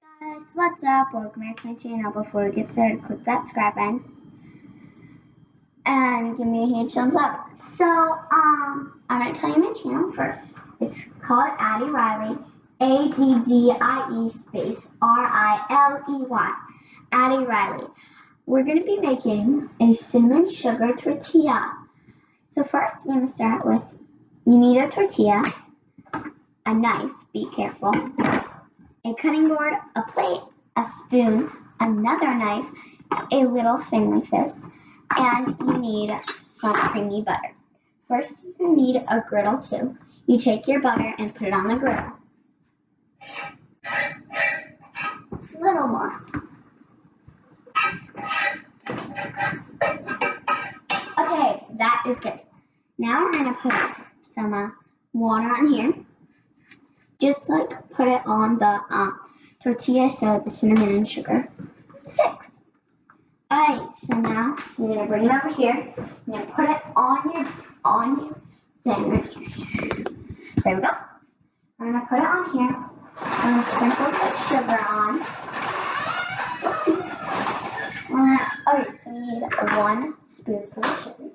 Guys, what's up? Welcome back to my channel. Before we get started, click that subscribe button and give me a huge thumbs up. So, I'm gonna tell you my channel first. It's called Addie Riley, Addie space Riley, Addie Riley. We're gonna be making a cinnamon sugar tortilla. So first, we're gonna start with you need a tortilla, a knife. Be careful. A cutting board, a plate, a spoon, another knife, a little thing like this, and you need some creamy butter. First, you need a griddle too. You take your butter and put it on the griddle. A little more. Okay, that is good. Now we're going to put some water on here. Just like put it on the tortilla so the cinnamon and sugar sticks. Alright, so now you're gonna bring it over here. You're gonna put it on your thing right here. There we go. I'm gonna put it on here. I'm gonna sprinkle the sugar on. Oopsies. Okay, so we need 1 spoonful of sugar.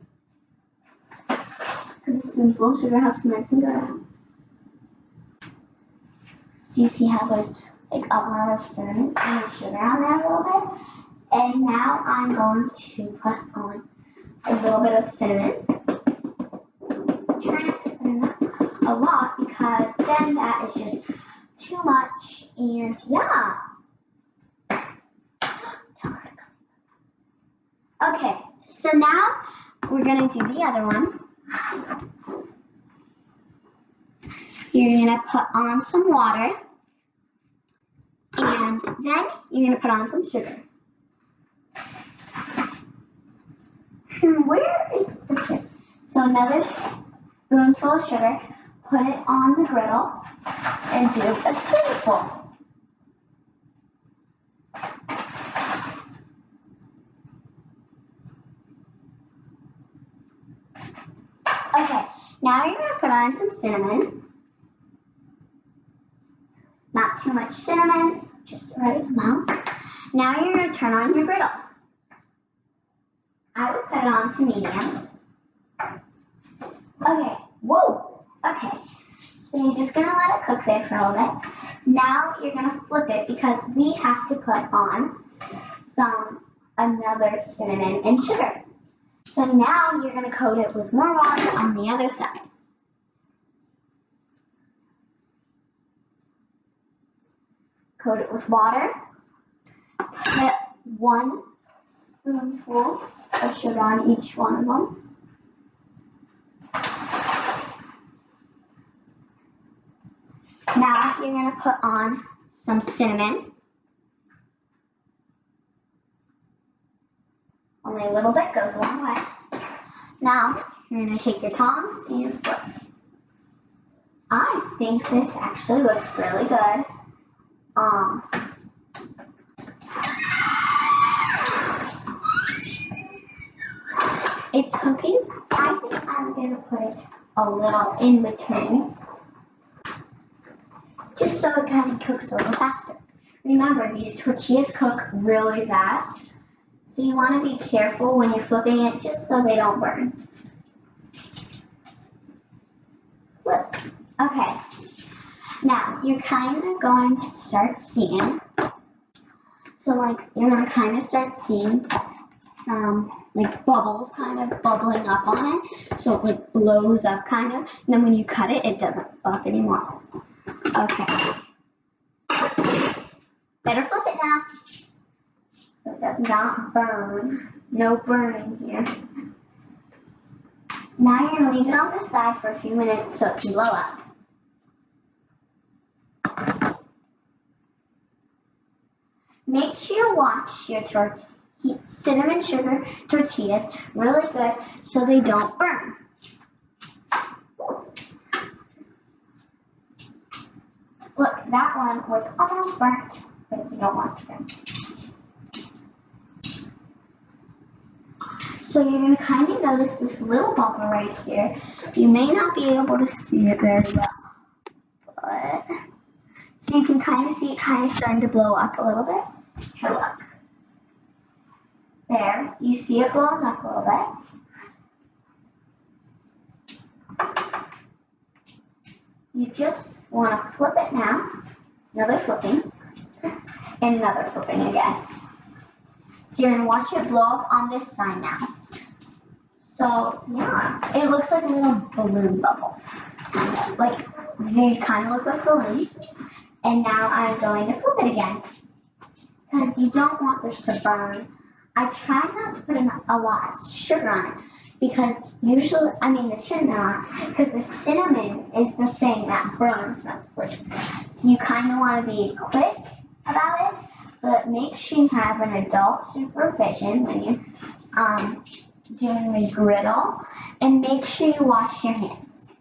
Because a spoonful of sugar helps medicine go down. So you see how there's like a lot of cinnamon and sugar on there a little bit. And now I'm going to put on a little bit of cinnamon. Try not to put in a lot because then that is just too much. And yeah. Okay, so now we're going to do the other one. You're going to put on some water, and then you're going to put on some sugar. Where is the sugar? So another spoonful of sugar, put it on the griddle, and do a spoonful. Okay, now you're going to put on some cinnamon. Not too much cinnamon, just the right amount. Now you're going to turn on your griddle. I would put it on to medium. Okay, whoa, okay. So you're just going to let it cook there for a little bit. Now you're going to flip it because we have to put on another cinnamon and sugar. So now you're going to coat it with more water on the other side. Coat it with water. Put 1 spoonful of sugar on each one of them. Now you're going to put on some cinnamon. Only a little bit goes a long way. Now you're going to take your tongs and flip. I think this actually looks really good. It's cooking. I think I'm going to put it a little in between, just so it kind of cooks a little faster. Remember, these tortillas cook really fast, so you want to be careful when you're flipping it, just so they don't burn. Flip. Okay. Now, you're kind of going to start seeing, so like, you're going to kind of start seeing some like bubbles kind of bubbling up on it, so it like blows up kind of, and then when you cut it, it doesn't up anymore. Okay. Better flip it now, so it does not burn. No burning here. Now you're going to leave it on the side for a few minutes so it can blow up. Make sure you wash your cinnamon sugar tortillas really good so they don't burn. Look, that one was almost burnt, but you don't want to burn. So you're going to kind of notice this little bubble right here. You may not be able to see it very well, but So you can kind of see it kind of starting to blow up a little bit. Here, look. There, you see it blowing up a little bit. You just want to flip it now. Another flipping. And another flipping again. So you're going to watch it blow up on this side now. So, yeah, it looks like little balloon bubbles. Like, they kind of look like balloons. And now I'm going to flip it again. Because you don't want this to burn. I try not to put a lot of sugar on it. Because usually, the cinnamon on it. Because the cinnamon is the thing that burns mostly. So you kind of want to be quick about it. But make sure you have an adult supervision when you're doing the griddle. And make sure you wash your hands.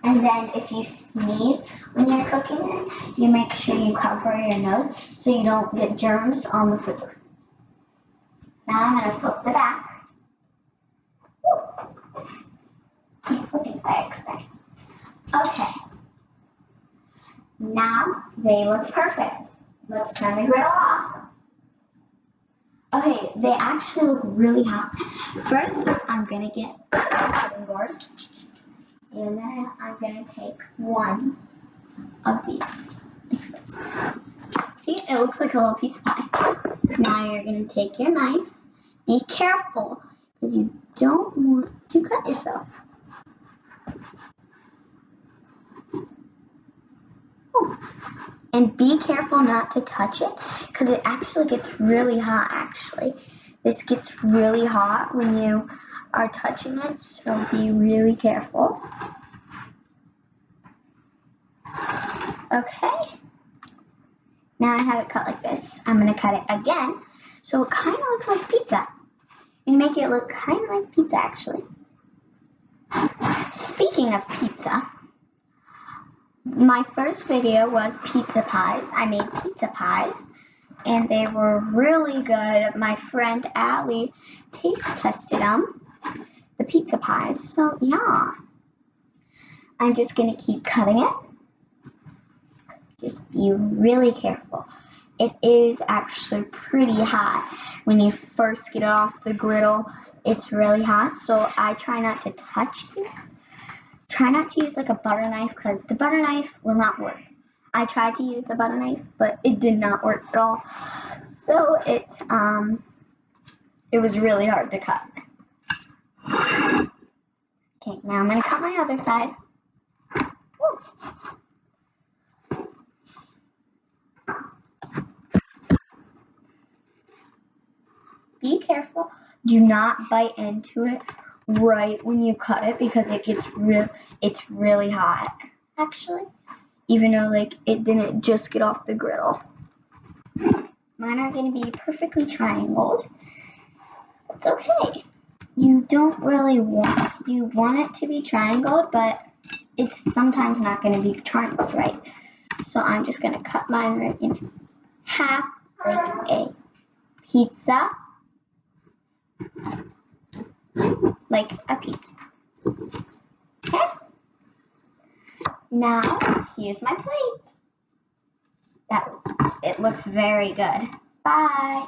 And then if you sneeze when you're cooking it, you make sure you cover your nose so you don't get germs on the food. Now I'm going to flip the back. Keep flipping by accident. Okay. Now they look perfect. Let's turn the griddle off. Okay, they actually look really hot. First, I'm going to get a cutting board. And then I'm going to take one of these. See, it looks like a little pizza pie. Now you're going to take your knife. Be careful, because you don't want to cut yourself. And be careful not to touch it, because it actually gets really hot, actually. This gets really hot when you are touching it, so be really careful. Okay. Now I have it cut like this. I'm going to cut it again, so it kind of looks like pizza. And make it look kind of like pizza, actually. Speaking of pizza, my first video was pizza pies. I made pizza pies, and they were really good. My friend Addie taste tested them, the pizza pies. So yeah, I'm just gonna keep cutting it. Just be really careful. It is actually pretty hot when you first get it off the griddle. It's really hot, so I try not to touch this. Try not to use like a butter knife, because the butter knife will not work. I tried to use the butter knife, but it did not work at all. So it was really hard to cut. Okay, now I'm gonna cut my other side. Be careful. Do not bite into it right when you cut it, because it's really hot, actually. Even though like it didn't just get off the griddle. Mine are going to be perfectly triangled. It's okay. You don't really want it to be triangled, but it's sometimes not going to be triangled right. So I'm just going to cut mine right in half like a pizza. Like a pizza. Okay? Now, here's my plate. It looks very good. Bye.